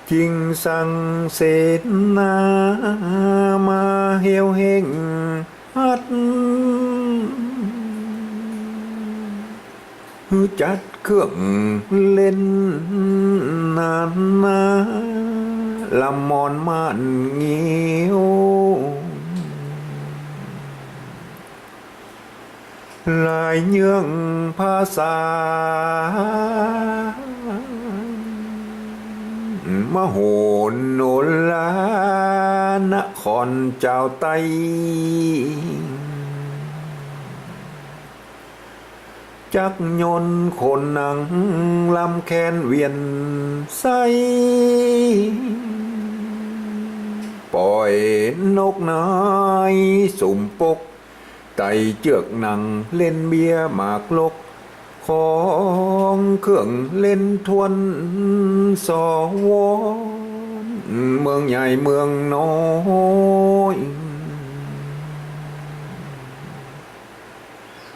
จิงสังเสนามาเหี่ยวเฮงฮัดจัดเครื่องเล่นนานนาลำมอนม่านเงี้ยวลายเยื่องภาษามโหโนลานครเจ้าไตจักยนต์คนหนังลำแคนเวียนใสปล่อยนกน้อยสุ่มปกไต่เจือกหนังเล่นเบียหมากลกของเครื่องเล่นทวนสอวอนเมืองใหญ่เมืองน้อย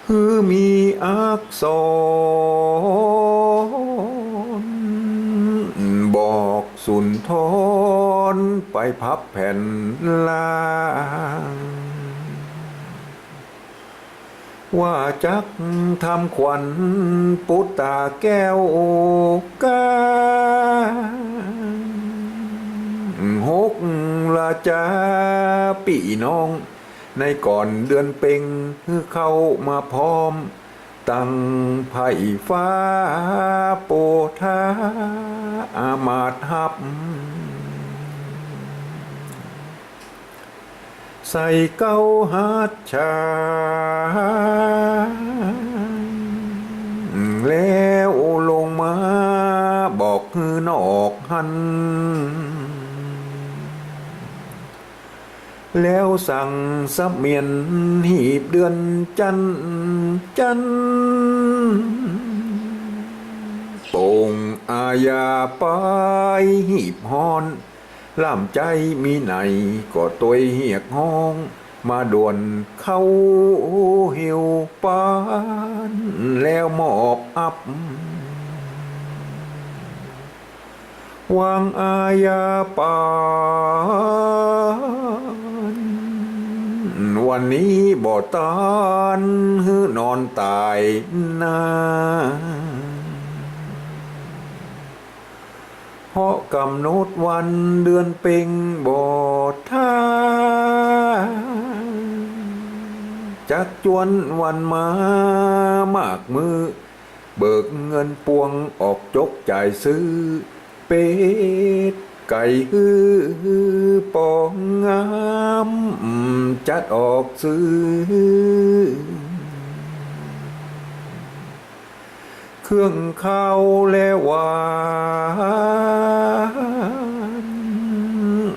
คือมีอักษรบอกสุนทรไปพับแผ่นลางว่าจักทำขวัญปุตตาแก้วกาหกละจาปีน้องในก่อนเดือนเพ็งเข้ามาพร้อมตั้งไผ่ฟ้าโปธาอามาตหับใส่เก้าหัดชาแล้วลงมาบอกคือนอกหันแล้วสั่งสับเมียนหีบเดือนจันโป่งอาญาไปหีบฮอนล่ามใจมีไหนก็ตัวเหียกห้องมาด่วนเข้าหิวปานแล้วมอบอับวางอาญาปานวันนี้บ่ตานหือนอนตายนาเพราะกำหนดวันเดือนเพ็งบ่ท่าจักจวนวันมามากมือเบิกเงินปวงออกจกจ่ายซื้อเป็ดไก่ฮือปองงามจัดออกซื้อเครื่องข้าวและหวา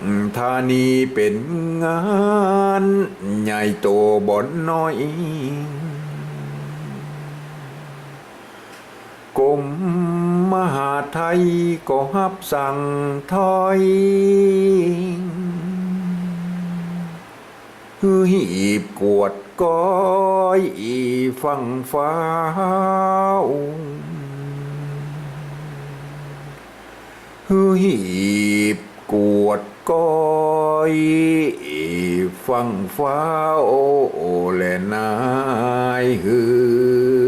นธานีเป็นงานใหญ่โตบ่อนน้อยกรมมหาไทยก็ฮับสั่งถอยคือหีบกวดก้อยฟังฟ้าวคือหีบกวดก้อยฟังฟ้าวและนายฮือ